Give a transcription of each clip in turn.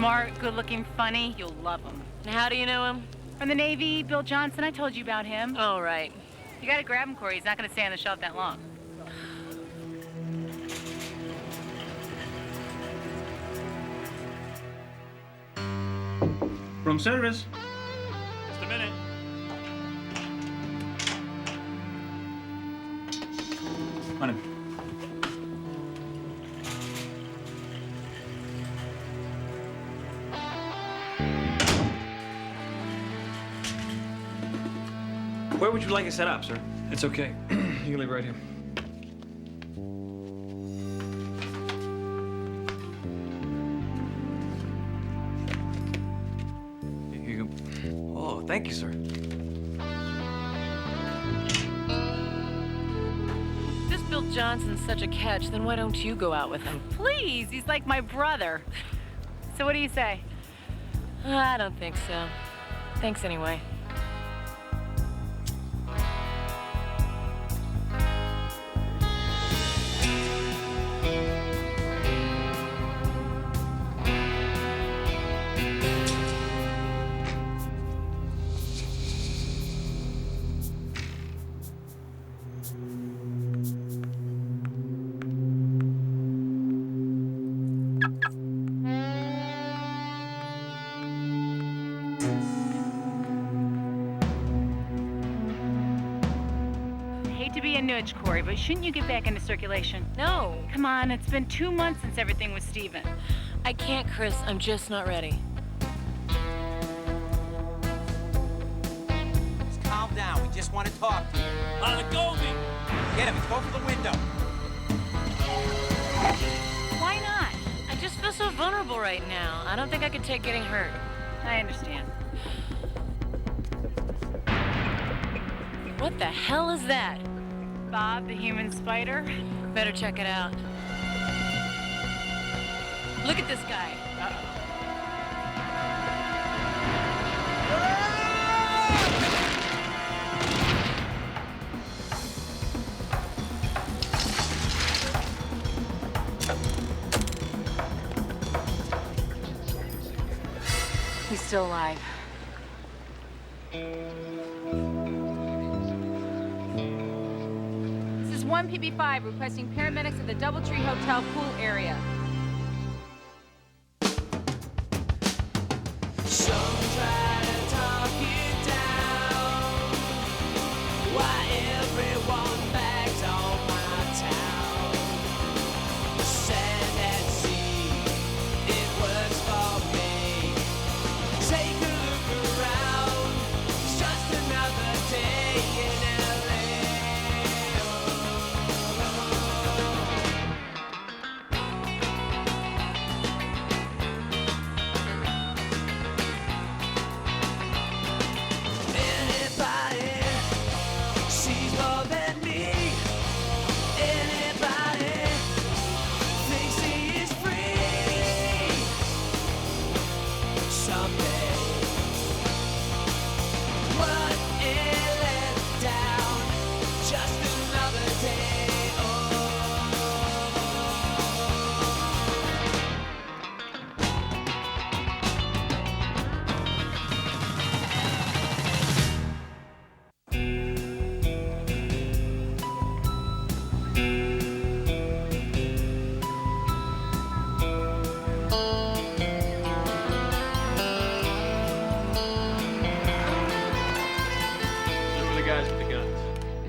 Smart, good-looking, funny. You'll love him. And how do you know him? From the Navy, Bill Johnson. I told you about him. Oh, right. You gotta grab him, Corey. He's not gonna stay on the shelf that long. Room service. Just a minute. On him. Where would you like it set up, sir? It's okay. You can leave right here. Here you go. Oh, thank you, sir. If this Bill Johnson's such a catch, then why don't you go out with him? Please, he's like my brother. So what do you say? I don't think so. Thanks anyway. Hate to be a nudge, Corey, but shouldn't you get back into circulation? No, Come on, it's been 2 months since everything was Steven. I can't, Chris. I'm just not ready. Just calm down. We just want to talk to you. Let go of me. Get him. Go for the window. Why not? I just feel so vulnerable right now. I don't think I could take getting hurt. I understand. What the hell is that? Bob, the human spider. Better check it out. Look at this guy. He's still alive. This is 1PB5 requesting paramedics at the Doubletree Hotel pool area.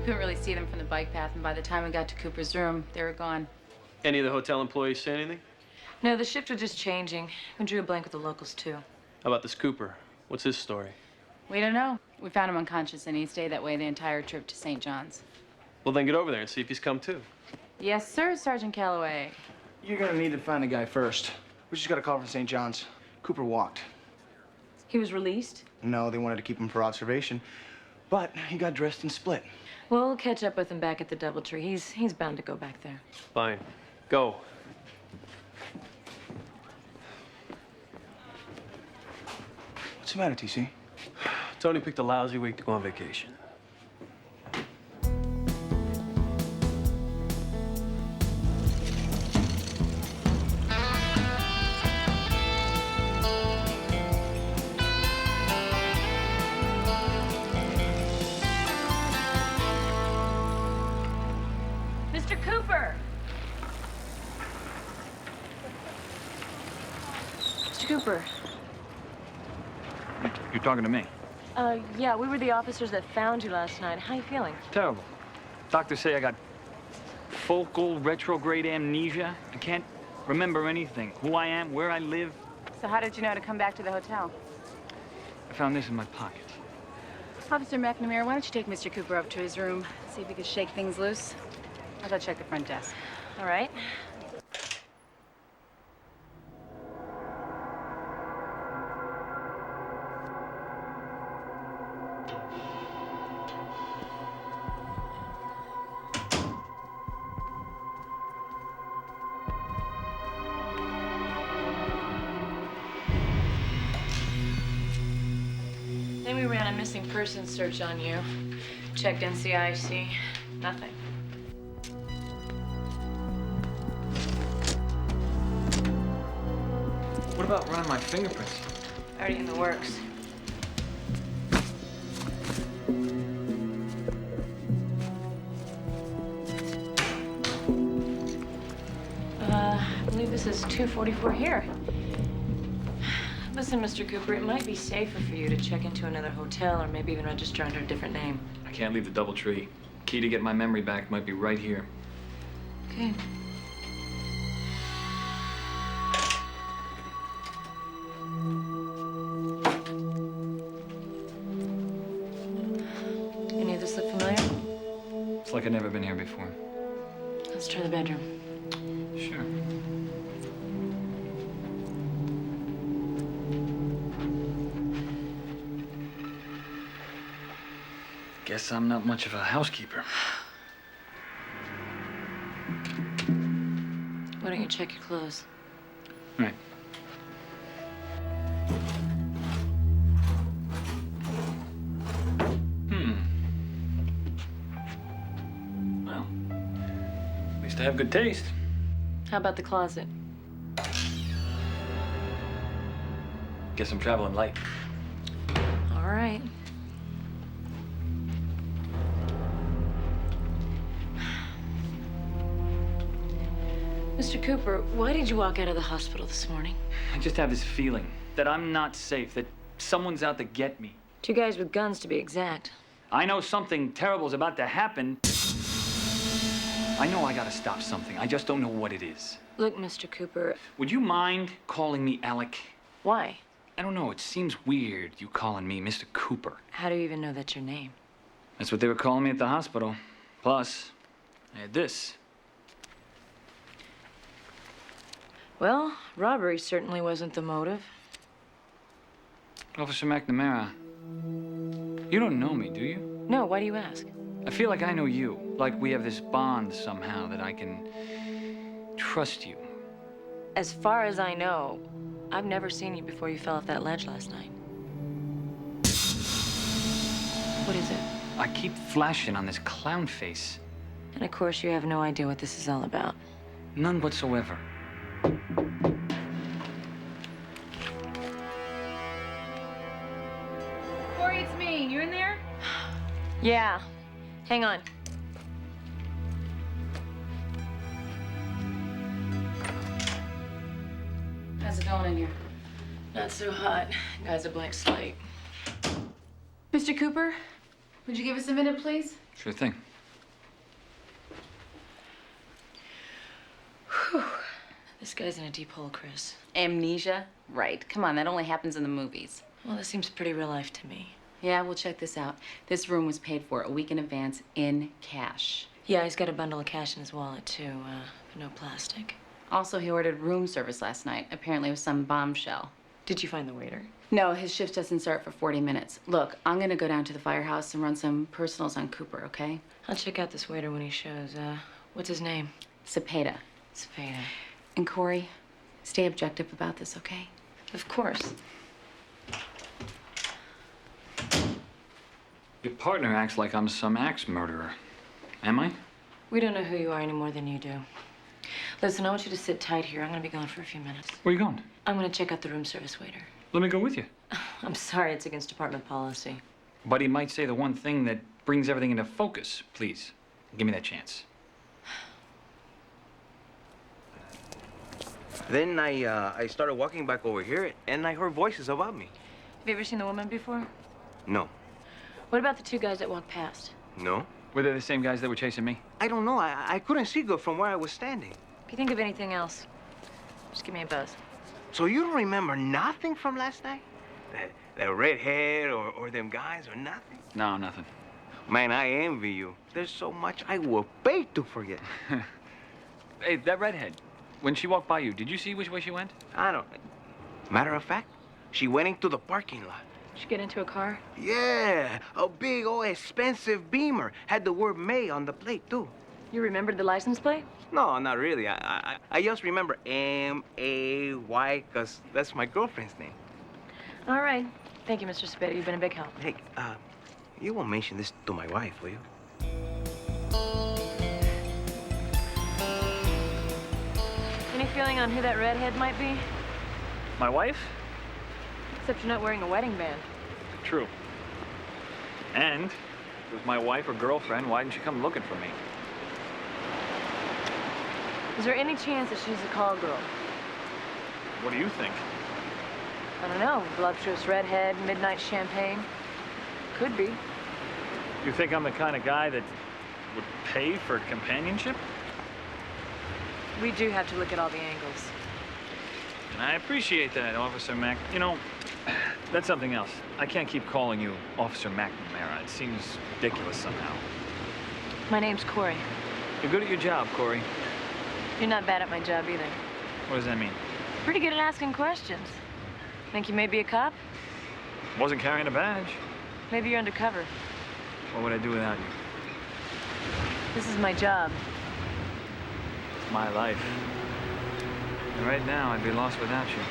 Couldn't really see them from the bike path, and by the time we got to Cooper's room, they were gone. Any of the hotel employees say anything? No, the shift was just changing. We drew a blank with the locals, too. How about this Cooper? What's his story? We don't know. We found him unconscious, and he stayed that way the entire trip to St. John's. Well, then get over there and see if he's come too. Yes, sir, Sergeant Calloway. You're gonna need to find the guy first. We just got a call from St. John's. Cooper walked. He was released? No, they wanted to keep him for observation. But he got dressed and split. We'll catch up with him back at the Doubletree. He's bound to go back there. Fine. Go. What's the matter, TC? Tony picked a lousy week to go on vacation. Mr. Cooper! Mr. Cooper. You're talking to me? Yeah, we were the officers that found you last night. How you feeling? Terrible. Doctors say I got focal retrograde amnesia. I can't remember anything. Who I am, where I live. So how did you know to come back to the hotel? I found this in my pocket. Officer McNamara, why don't you take Mr. Cooper up to his room, see if he can shake things loose? I'll go check the front desk. All right. Then we ran a missing persons search on you. Checked NCIC. Nothing. What about running my fingerprints? Already in the works. I believe this is 244 here. Listen, Mr. Cooper, it might be safer for you to check into another hotel or maybe even register under a different name. I can't leave the DoubleTree. Key to get my memory back might be right here. Okay. Any of this look familiar? It's like I've never been here before. Let's try the bedroom. Sure. Guess I'm not much of a housekeeper. Why don't you check your clothes? Right. Well, at least I have good taste. How about the closet? Guess I'm traveling light. All right. Mr. Cooper, why did you walk out of the hospital this morning? I just have this feeling that I'm not safe, that someone's out to get me. 2 guys with guns, to be exact. I know something terrible is about to happen. I know I gotta stop something. I just don't know what it is. Look, Mr. Cooper. Would you mind calling me Alec? Why? I don't know. It seems weird, you calling me Mr. Cooper. How do you even know that's your name? That's what they were calling me at the hospital. Plus, I had this. Well, robbery certainly wasn't the motive. Officer McNamara, you don't know me, do you? No, why do you ask? I feel like I know you. Like we have this bond somehow that I can trust you. As far as I know, I've never seen you before you fell off that ledge last night. What is it? I keep flashing on this clown face. And of course, you have no idea what this is all about. None whatsoever. Corey, it's me. You in there? Yeah. Hang on. How's it going in here? Not so hot. Guy's a blank slate. Mr. Cooper, would you give us a minute, please? Sure thing. Whew. This guy's in a deep hole, Chris. Amnesia? Right. Come on, that only happens in the movies. Well, this seems pretty real life to me. Yeah, we'll check this out. This room was paid for a week in advance in cash. Yeah, he's got a bundle of cash in his wallet, too, but no plastic. Also, he ordered room service last night, apparently with some bombshell. Did you find the waiter? No, his shift doesn't start for 40 minutes. Look, I'm gonna go down to the firehouse and run some personals on Cooper, okay? I'll check out this waiter when he shows. What's his name? Cepeda. Cepeda. And Corey, stay objective about this, okay? Of course. Your partner acts like I'm some axe murderer. Am I? We don't know who you are any more than you do. Listen, I want you to sit tight here. I'm gonna be gone for a few minutes. Where are you going? I'm gonna check out the room service waiter. Let me go with you. I'm sorry, it's against department policy. But he might say the one thing that brings everything into focus. Please, give me that chance. Then I started walking back over here, and I heard voices about me. Have you ever seen the woman before? No. What about the two guys that walked past? No? Were they the same guys that were chasing me? I don't know. I couldn't see good from where I was standing. If you think of anything else, just give me a buzz. So you don't remember nothing from last night? That redhead or them guys or nothing? No, nothing. Man, I envy you. There's so much I would pay to forget. Hey, that redhead, when she walked by you, did you see which way she went? I don't... Matter of fact, she went into the parking lot. Did you get into a car? Yeah, a big old expensive Beamer. Had the word May on the plate, too. You remembered the license plate? No, not really. I just remember M-A-Y, because that's my girlfriend's name. All right. Thank you, Mr. Spadea. You've been a big help. Hey, you won't mention this to my wife, will you? Any feeling on who that redhead might be? My wife? Except you're not wearing a wedding band. True. And if it was my wife or girlfriend, why didn't she come looking for me? Is there any chance that she's a call girl? What do you think? I don't know. Voluptuous redhead, midnight champagne. Could be. You think I'm the kind of guy that would pay for companionship? We do have to look at all the angles. And I appreciate that, Officer Mac. You know, that's something else. I can't keep calling you Officer McNamara. It seems ridiculous somehow. My name's Corey. You're good at your job, Corey. You're not bad at my job either. What does that mean? Pretty good at asking questions. Think you may be a cop? Wasn't carrying a badge. Maybe you're undercover. What would I do without you? This is my job. It's my life. And right now, I'd be lost without you.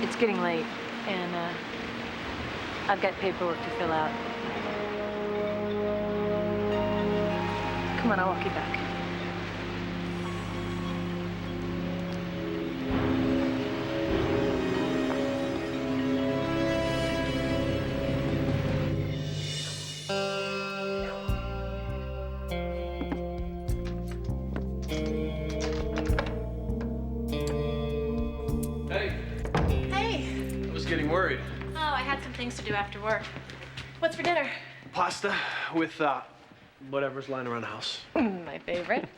It's getting late, and I've got paperwork to fill out. Come on, I'll walk you back. I was getting worried. Oh, I had some things to do after work. What's for dinner? Pasta with whatever's lying around the house. My favorite.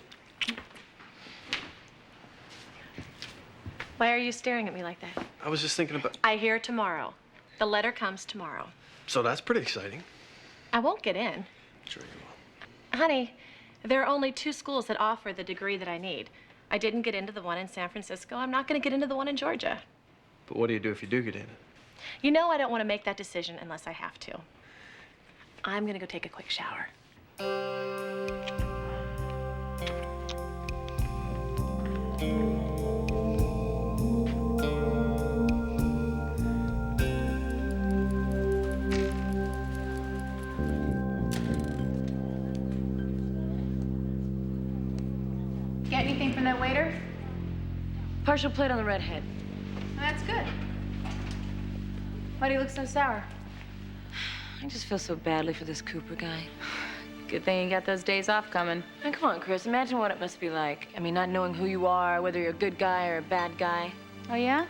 Why are you staring at me like that? I was just thinking about... I hear tomorrow. The letter comes tomorrow. So that's pretty exciting. I won't get in. Sure you will. Honey, there are only 2 schools that offer the degree that I need. I didn't get into the one in San Francisco. I'm not going to get into the one in Georgia. But what do you do if you do get in? You know I don't want to make that decision unless I have to. I'm going to go take a quick shower. Get anything from that waiter? Partial plate on the redhead. That's good. Why do you look so sour? I just feel so badly for this Cooper guy. Good thing you got those days off coming. And come on, Chris, imagine what it must be like. I mean, not knowing who you are, whether you're a good guy or a bad guy. Oh, yeah?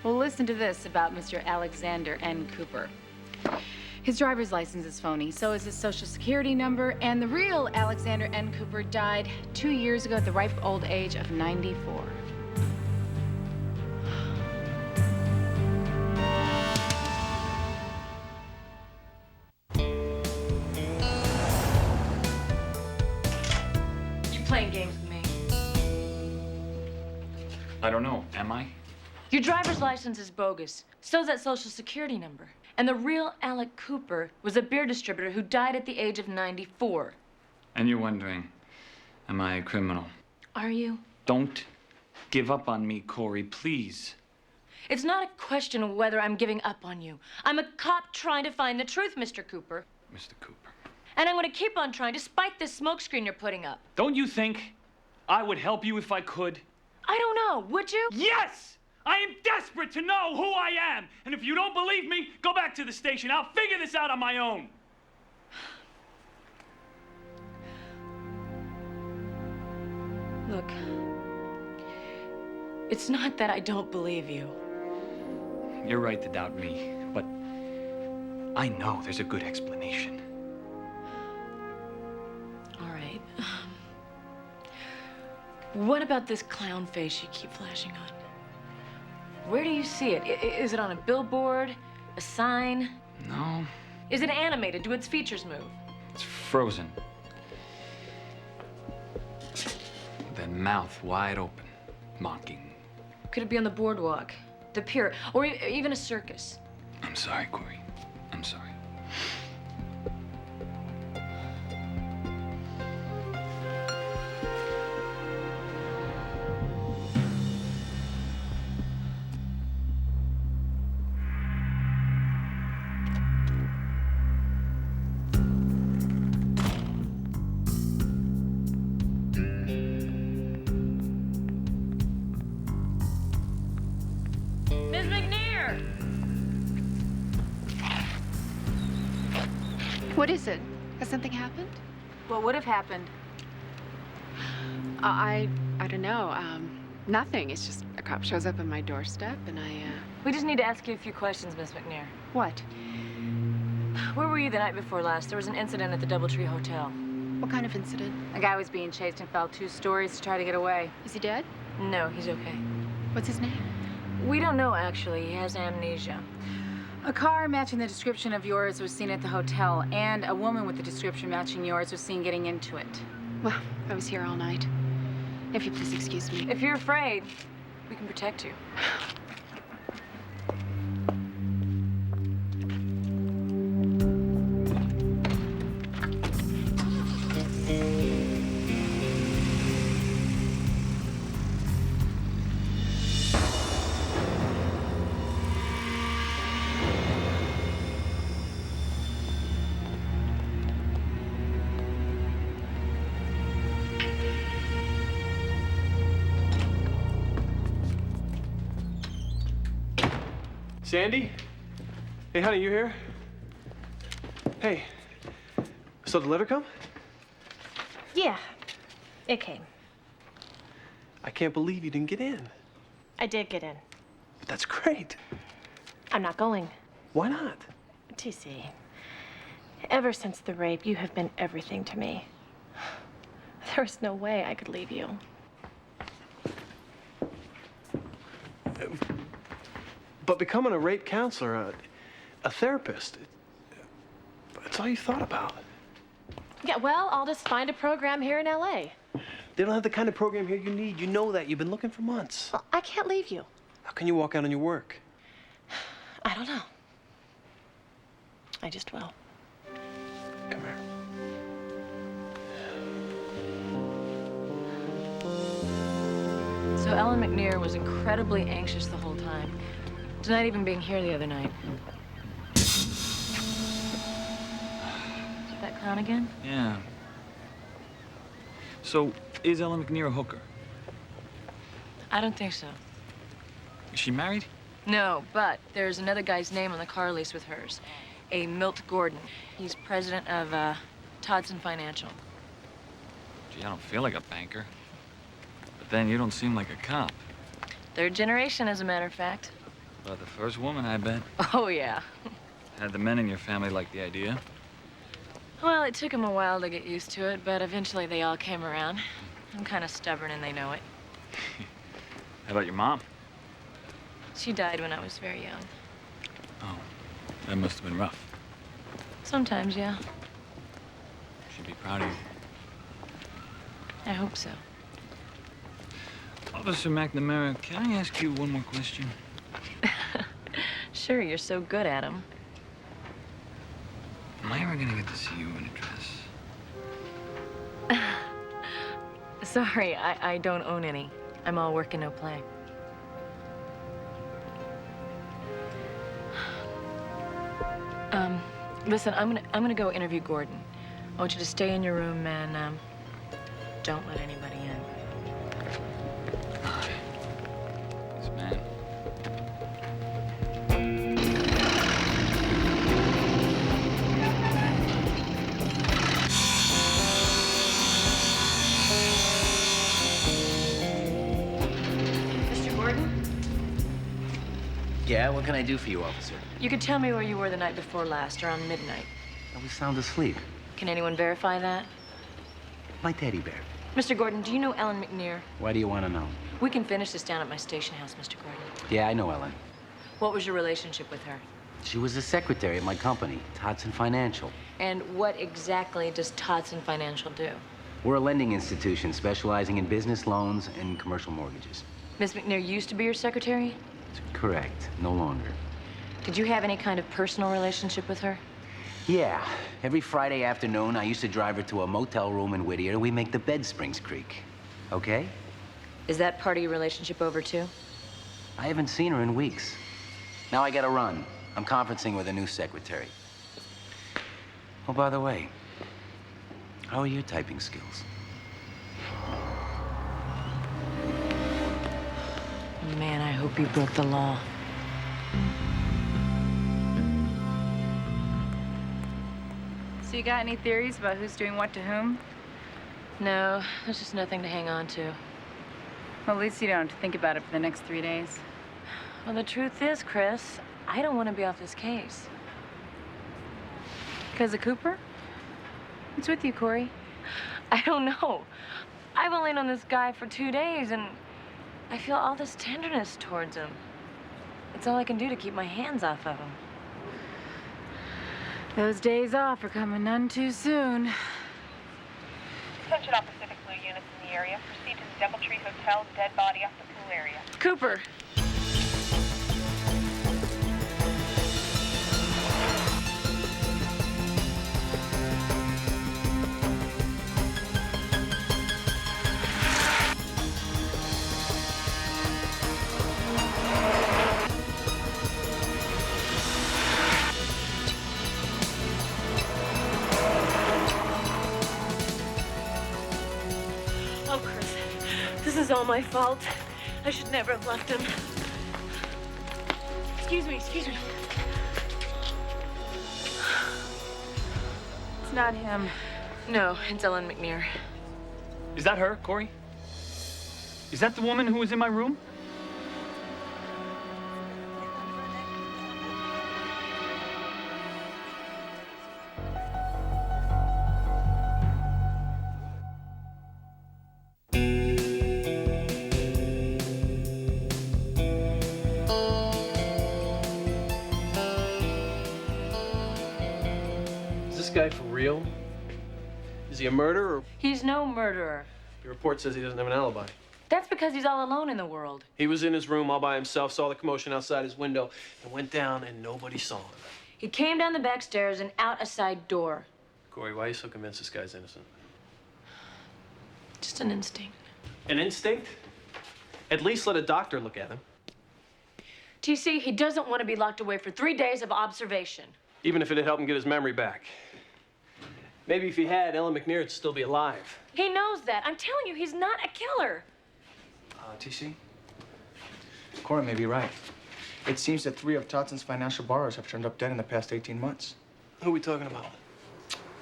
Well, listen to this about Mr. Alexander N. Cooper. His driver's license is phony, so is his social security number, and the real Alexander N. Cooper died 2 years ago at the ripe old age of 94. Playing games with me. I don't know. Am I? Your driver's license is bogus. So's that social security number. And the real Alec Cooper was a beer distributor who died at the age of 94. And you're wondering, am I a criminal? Are you? Don't give up on me, Corey, please. It's not a question of whether I'm giving up on you. I'm a cop trying to find the truth, Mr. Cooper. Mr. Cooper. And I'm going to keep on trying, despite this smokescreen you're putting up. Don't you think I would help you if I could? I don't know. Would you? Yes! I am desperate to know who I am. And if you don't believe me, go back to the station. I'll figure this out on my own. Look, it's not that I don't believe you. You're right to doubt me, but I know there's a good explanation. All right. What about this clown face you keep flashing on? Where do you see it? Is it on a billboard? A sign? No, Is it animated? Do its features move? it's frozen. That mouth wide open, mocking. Could it be on the boardwalk, the pier, or even a circus? I'm sorry, Corey. I'm sorry. Ms. McNear! What is it? Has something happened? What would have happened? I don't know. Nothing. It's just a cop shows up on my doorstep and We just need to ask you a few questions, Miss McNair. What? Where were you the night before last? There was an incident at the Doubletree Hotel. What kind of incident? A guy was being chased and fell 2 stories to try to get away. Is he dead? No, he's okay. What's his name? We don't know, actually. He has amnesia. A car matching the description of yours was seen at the hotel, and a woman with the description matching yours was seen getting into it. Well, I was here all night. If you please excuse me. If you're afraid, we can protect you. Sandy? Hey, honey, you here? Hey, so the letter come? Yeah, it came. I can't believe you didn't get in. I did get in. But that's great. I'm not going. Why not? TC, ever since the rape, you have been everything to me. There's no way I could leave you. But becoming a rape counselor, a therapist, that's all you thought about. Yeah, well, I'll just find a program here in LA. They don't have the kind of program here you need. You know that. You've been looking for months. Well, I can't leave you. How can you walk out on your work? I don't know. I just will. Come here. So Ellen McNear was incredibly anxious the whole time, denied even being here the other night. Is it that clown again? Yeah. So, is Ellen McNear a hooker? I don't think so. Is she married? No, but there's another guy's name on the car lease with hers. A Milt Gordon. He's president of, Todson Financial. Gee, I don't feel like a banker. But then you don't seem like a cop. Third generation, as a matter of fact. But the first woman, I bet. Oh, yeah. Had the men in your family like the idea? Well, it took them a while to get used to it, but eventually they all came around. I'm kind of stubborn and they know it. How about your mom? She died when I was very young. Oh, that must have been rough. Sometimes, yeah. She'd be proud of you. I hope so. Officer McNamara, can I ask you one more question? Sure, you're so good at them. Am I ever gonna get to see you in a dress? Sorry, I don't own any. I'm all work and no play. Listen, I'm gonna go interview Gordon. I want you to stay in your room and don't let anybody in. Yes, ma'am. Yeah, what can I do for you, officer? You could tell me where you were the night before last, around midnight. I was sound asleep. Can anyone verify that? My teddy bear. Mr. Gordon, do you know Ellen McNear? Why do you want to know? We can finish this down at my station house, Mr. Gordon. Yeah, I know Ellen. What was your relationship with her? She was the secretary at my company, Todson Financial. And what exactly does Todson Financial do? We're a lending institution specializing in business loans and commercial mortgages. Miss McNear used to be your secretary? Correct. No longer. Did you have any kind of personal relationship with her? Yeah. Every Friday afternoon, I used to drive her to a motel room in Whittier, and we make the bed springs creak. Okay? Is that part of your relationship over, too? I haven't seen her in weeks. Now I gotta run. I'm conferencing with a new secretary. Oh, by the way, how are your typing skills? Man, I hope you broke the law. So you got any theories about who's doing what to whom? No, there's just nothing to hang on to. Well, at least you don't have to think about it for the next 3 days. Well, the truth is, Chris, I don't want to be off this case. Because of Cooper? What's with you, Corey? I don't know. I've only known this guy for 2 days, and I feel all this tenderness towards him. It's all I can do to keep my hands off of him. Those days off are coming none too soon. Attention all Pacific Blue units in the area. Proceed to the Doubletree Hotel, dead body off the pool area. Cooper! Oh, Chris, this is all my fault. I should never have left him. Excuse me, excuse me. It's not him. No, it's Ellen McNear. Is that her, Corey? Is that the woman who was in my room? Is this guy for real? Is he a murderer? He's no murderer. The report says he doesn't have an alibi. That's because he's all alone in the world. He was in his room all by himself, saw the commotion outside his window, and went down and nobody saw him. He came down the back stairs and out a side door. Corey, why are you so convinced this guy's innocent? Just an instinct. An instinct? At least let a doctor look at him. TC, he doesn't want to be locked away for 3 days of observation. Even if it'd help him get his memory back. Maybe if he had, Ellen McNear would still be alive. He knows that. I'm telling you, he's not a killer. TC? Cora may be right. It seems that 3 of Todson's financial borrowers have turned up dead in the past 18 months. Who are we talking about?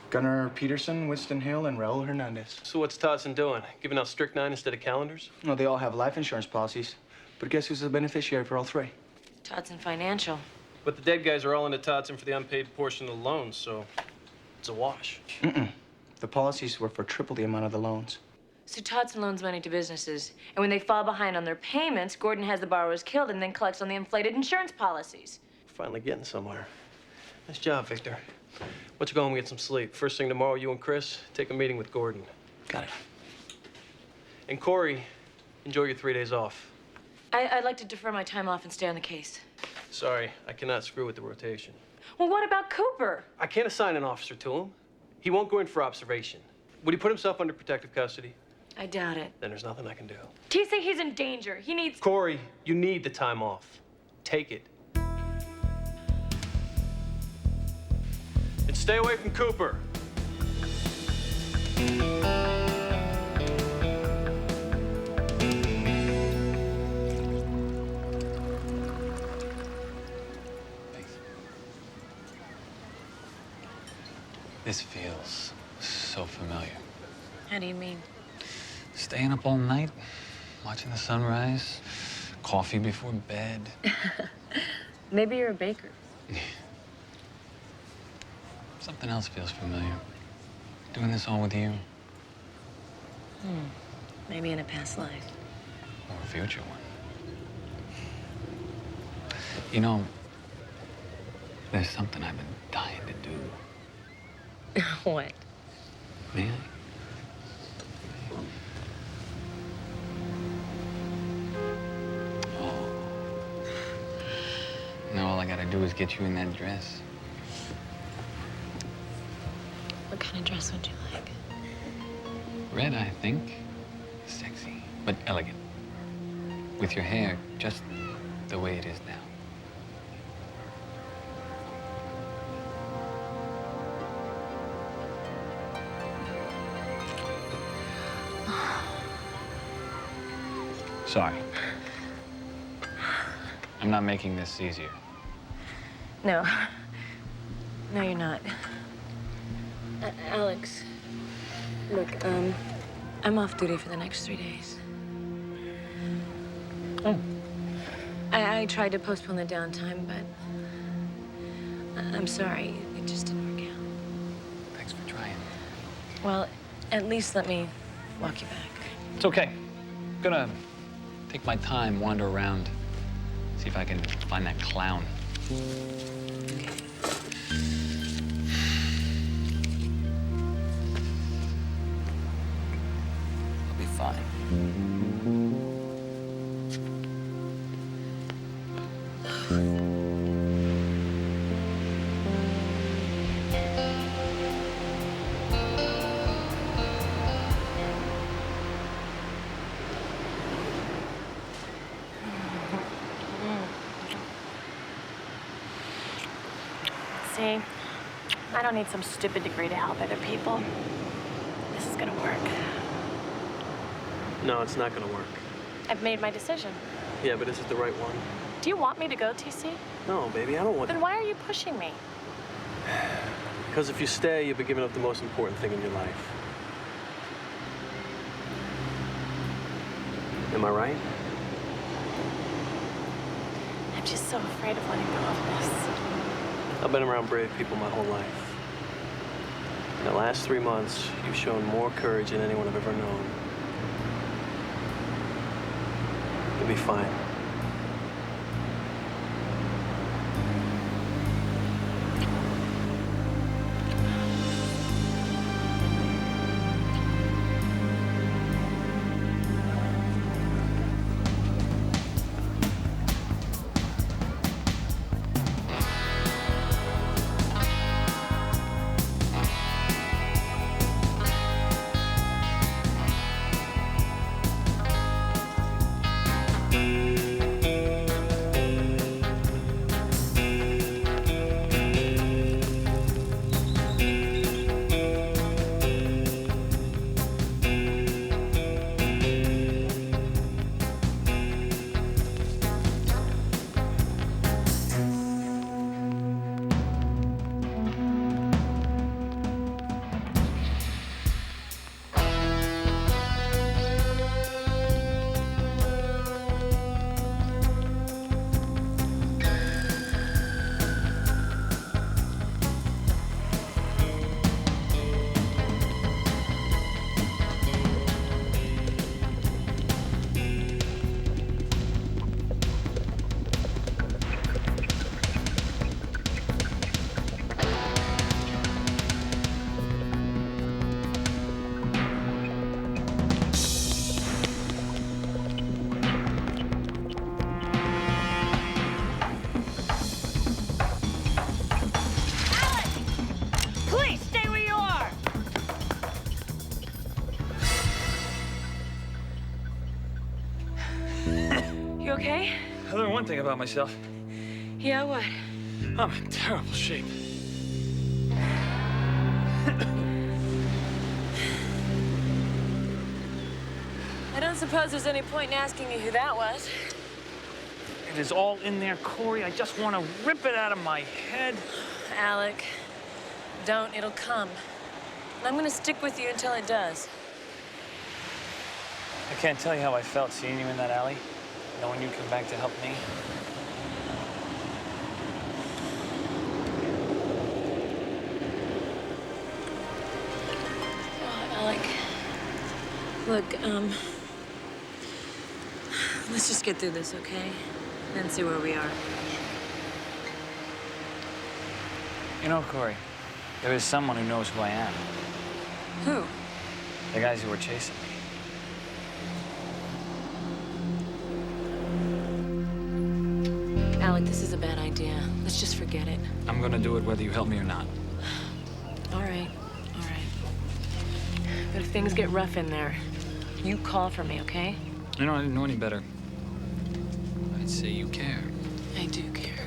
Gunnar Peterson, Winston Hill, and Raul Hernandez. So what's Todson doing? Giving out strychnine instead of calendars? No, they all have life insurance policies. But guess who's the beneficiary for all 3? Todson Financial. But the dead guys are all into Todson for the unpaid portion of the loans, so it's a wash. The policies were for triple the amount of the loans. So Todson loans money to businesses, and when they fall behind on their payments, Gordon has the borrowers killed and then collects on the inflated insurance policies. Finally getting somewhere. Nice job, Victor. Why don't you go home and get some sleep? First thing tomorrow, you and Chris take a meeting with Gordon. Got it. And Corey, enjoy your 3 days off. I'd like to defer my time off and stay on the case. Sorry, I cannot screw with the rotation. Well, what about Cooper? I can't assign an officer to him. He won't go in for observation. Would he put himself under protective custody? I doubt it. Then there's nothing I can do. TC, he's in danger. He needs... Corey, you need the time off. Take it. And stay away from Cooper. This feels so familiar. How do you mean? Staying up all night, watching the sunrise, coffee before bed. Maybe you're a baker. Something else feels familiar. Doing this all with you. Maybe in a past life. Or a future one. You know, there's something I've been dying to do. What? May I? Oh. Now all I gotta do is get you in that dress. What kind of dress would you like? Red, I think. Sexy, but elegant. With your hair just the way it is now. Sorry. I'm not making this easier. No. No, you're not. Alex, look, I'm off duty for the next 3 days. Oh. I tried to postpone the downtime, but I'm sorry. It just didn't work out. Thanks for trying. Well, at least let me walk you back. It's okay. I'm gonna take my time, wander around, see if I can find that clown. I'll be fine. See, I don't need some stupid degree to help other people. This is gonna work. No, it's not gonna work. I've made my decision. Yeah, but is it the right one? Do you want me to go, TC? No, baby, I don't want. Then why are you pushing me? Because if you stay, you'll be giving up the most important thing in your life. Am I right? I'm just so afraid of letting go of this. I've been around brave people my whole life. In the last 3 months, you've shown more courage than anyone I've ever known. You'll be fine. Please stay where you are! You okay? I learned one thing about myself. Yeah, what? I'm in terrible shape. I don't suppose there's any point in asking me who that was. It is all in there, Corey. I just want to rip it out of my head. Alec, don't. It'll come. And I'm gonna stick with you until it does. I can't tell you how I felt seeing you in that alley, knowing you'd come back to help me. Look, let's just get through this, okay? And then see where we are. You know, Corey, there is someone who knows who I am. Who? The guys who were chasing me. Alec, this is a bad idea. Let's just forget it. I'm gonna do it whether you help me or not. All right, all right. But if things get rough in there, you call for me, okay? You know, I didn't know any better. I'd say you care. I do care.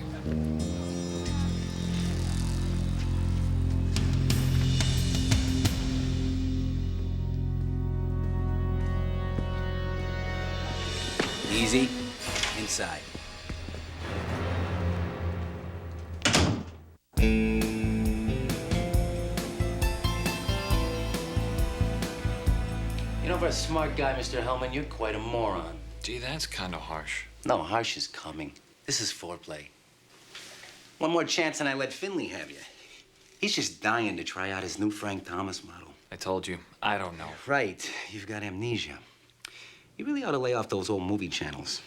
Easy. Inside. You know, for a smart guy, Mr. Hellman, you're quite a moron. Gee, that's kind of harsh. No, harsh is coming. This is foreplay. One more chance and I let Finley have you. He's just dying to try out his new Frank Thomas model. I told you, I don't know. Right. You've got amnesia. You really ought to lay off those old movie channels.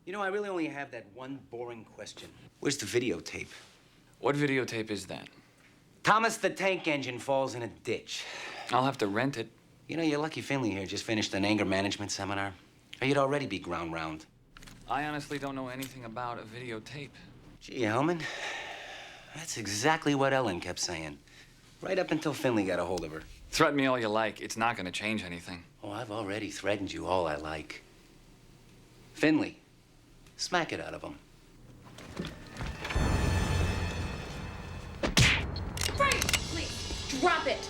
You know, I really only have that one boring question. Where's the videotape? What videotape is that? Thomas the Tank Engine falls in a ditch. I'll have to rent it. You know, your lucky Finley here just finished an anger management seminar. Or you'd already be ground round. I honestly don't know anything about a videotape. Gee, Hellman, that's exactly what Ellen kept saying. Right up until Finley got a hold of her. Threaten me all you like. It's not going to change anything. Oh, I've already threatened you all I like. Finley, smack it out of him. Frank, please, drop it.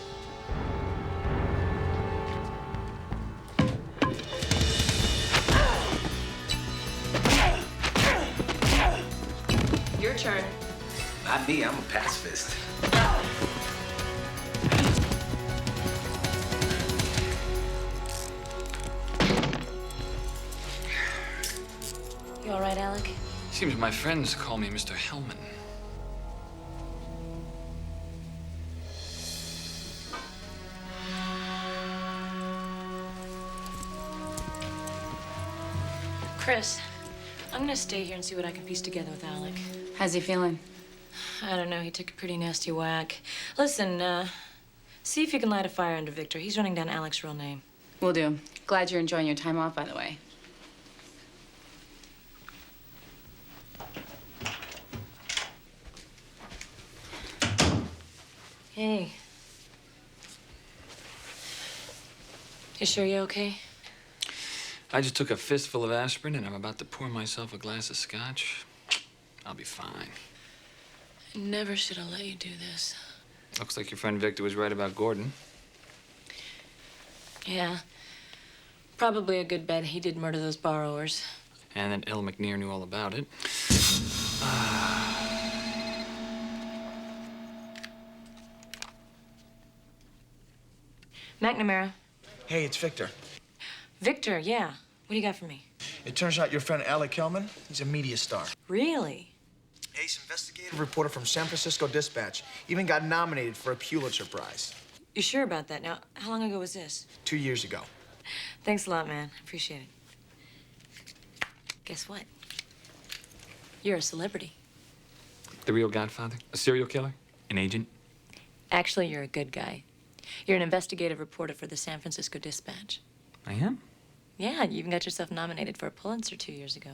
Your turn. Not me, I'm a pacifist. You all right, Alec? Seems my friends call me Mr. Hellman. Chris, I'm gonna stay here and see what I can piece together with Alec. How's he feeling? I don't know, he took a pretty nasty whack. Listen, see if you can light a fire under Victor. He's running down Alec's real name. Will do. Glad you're enjoying your time off, by the way. Hey. You sure you're okay? I just took a fistful of aspirin and I'm about to pour myself a glass of scotch. I'll be fine. I never should have let you do this. Looks like your friend Victor was right about Gordon. Yeah. Probably a good bet he did murder those borrowers. And that Elle McNear knew all about it. McNamara. Hey, it's Victor. Victor, yeah. What do you got for me? It turns out your friend Alec Hellman, he's a media star. Really? Ace investigative reporter from San Francisco Dispatch. Even got nominated for a Pulitzer Prize. You sure about that? Now, how long ago was this? 2 years ago. Thanks a lot, man. Appreciate it. Guess what? You're a celebrity. The real Godfather? A serial killer? An agent? Actually, you're a good guy. You're an investigative reporter for the San Francisco Dispatch. I am? Yeah, you even got yourself nominated for a Pulitzer 2 years ago.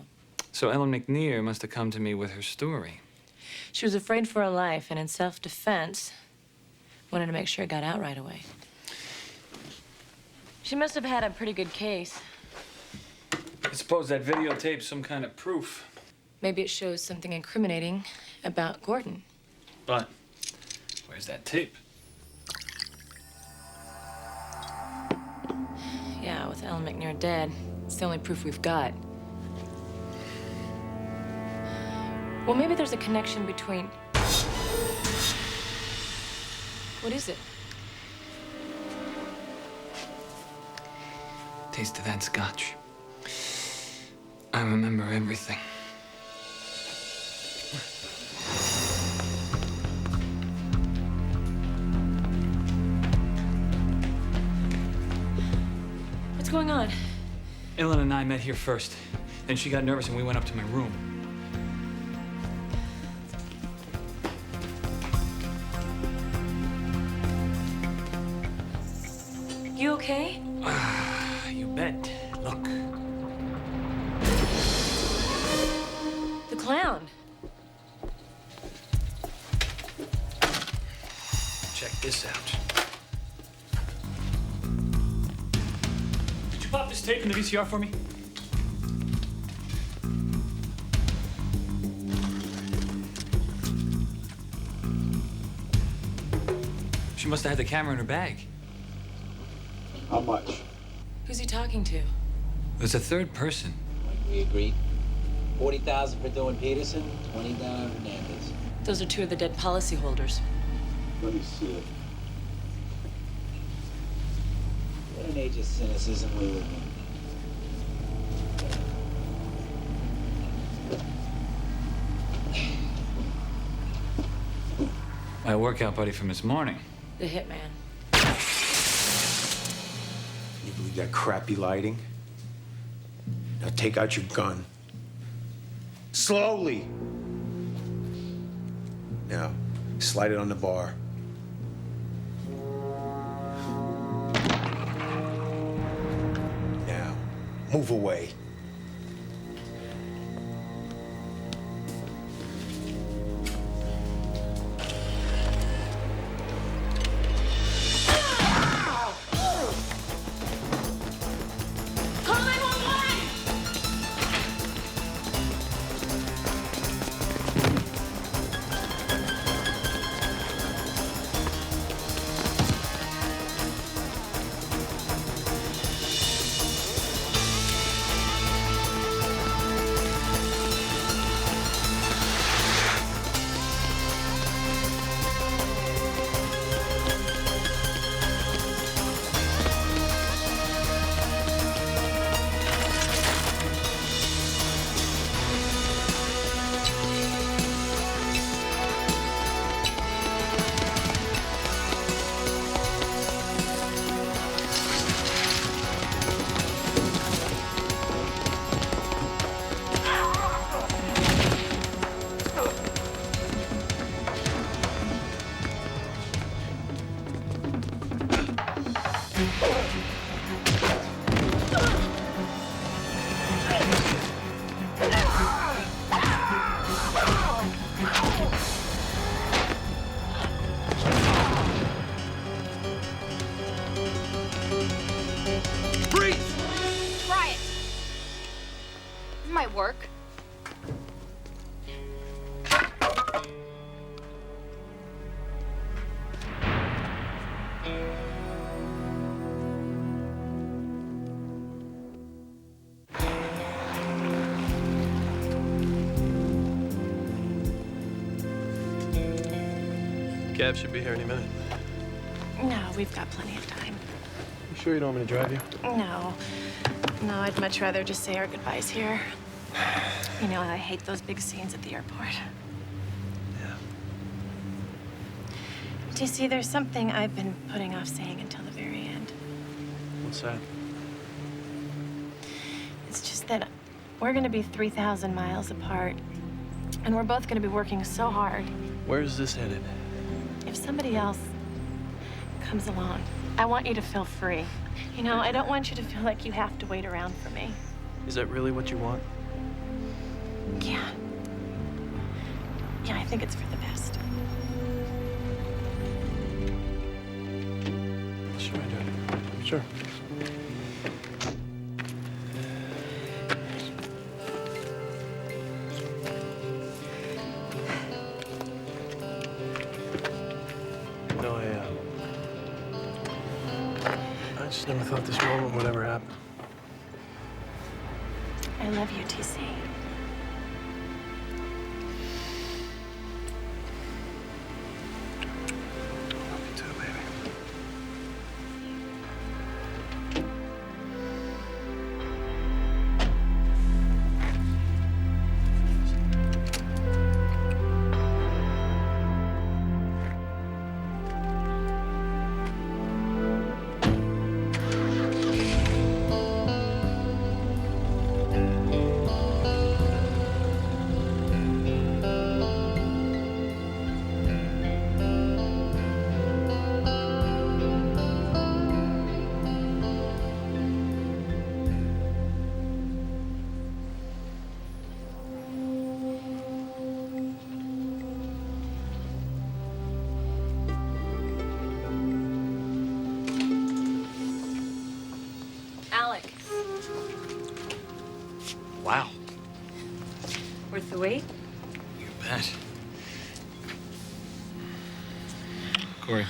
So Ellen McNear must have come to me with her story. She was afraid for her life, and in self-defense, wanted to make sure it got out right away. She must have had a pretty good case. I suppose that videotape's some kind of proof. Maybe it shows something incriminating about Gordon. But where's that tape? Yeah, with Ellen McNair dead, it's the only proof we've got. Well, maybe there's a connection between... What is it? Taste of that scotch. I remember everything. going on? Ellen and I met here first. Then she got nervous and we went up to my room. You okay? You bet. Look. The clown. Check this out. Could you pop this tape in the VCR for me? She must have had the camera in her bag. How much? Who's he talking to? There's a third person. Like we agreed. 40,000 for doing Peterson, 20 down on Hernandez. Those are two of the dead policyholders. Let me see it. What an age of cynicism we live in. My workout buddy from this morning. The hitman. You believe that crappy lighting? Now take out your gun. Slowly. Now, slide it on the bar. Now, move away. Try it. This might work. Cab should be here any minute. No, we've got plenty of time. You sure you don't want me to drive you? No. No, I'd much rather just say our goodbyes here. You know, I hate those big scenes at the airport. Yeah. Do you see, there's something I've been putting off saying until the very end. What's that? It's just that we're gonna be 3,000 miles apart, and we're both gonna be working so hard. Where's this headed? If somebody else comes along, I want you to feel free. You know, I don't want you to feel like you have to wait around for me. Is that really what you want? Yeah. Yeah, I think it's for the best. Sure I do. Sure. No, I just never thought this moment would ever happen. I love you, TC. Love you too, baby. Corey.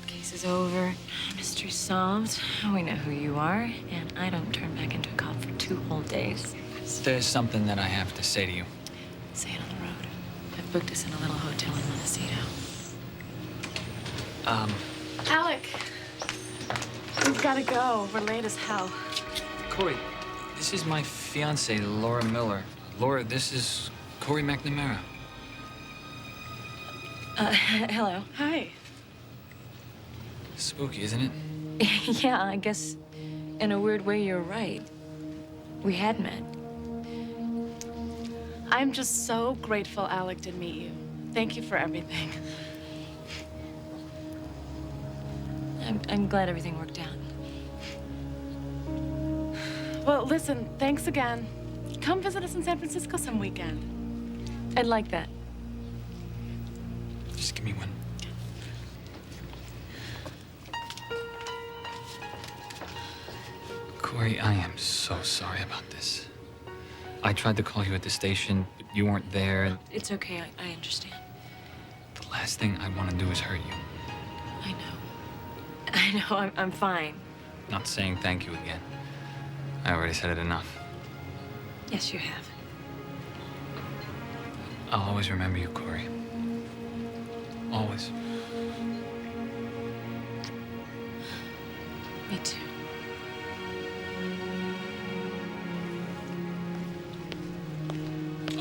Case is over. Mystery solved. We know who you are, and I don't turn back into a cop for 2 whole days. There's something that I have to say to you. Say it on the road. I've booked us in a little hotel in Montecito. Alec, we've got to go. We're late as hell. Corey, this is my fiancée, Laura Miller. Laura, this is Corey McNamara. Hello. Hi. Spooky, isn't it? Yeah, I guess in a weird way you're right. We had met. I'm just so grateful Alec did meet you. Thank you for everything. I'm glad everything worked out. Well, listen, thanks again. Come visit us in San Francisco some weekend. I'd like that. Just give me one. Corey, I am so sorry about this. I tried to call you at the station, but you weren't there. It's okay, I understand. The last thing I want to do is hurt you. I know. I know, I'm fine. Not saying thank you again. I already said it enough. Yes, you have. I'll always remember you, Corey. Always. Me too.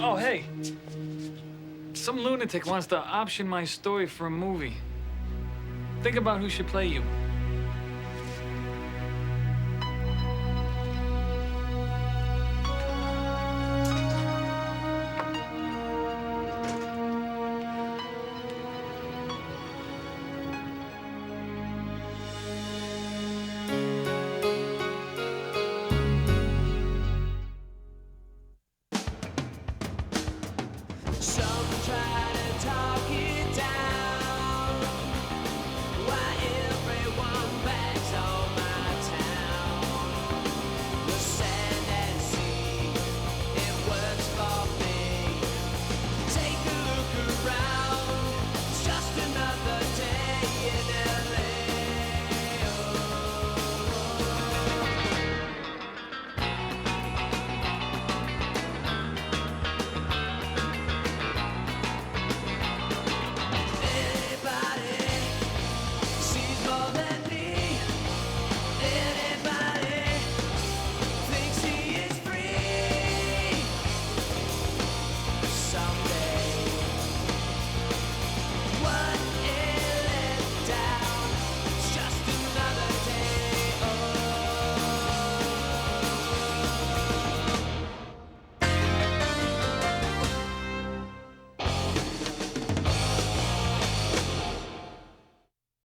Oh, hey. Some lunatic wants to option my story for a movie. Think about who should play you.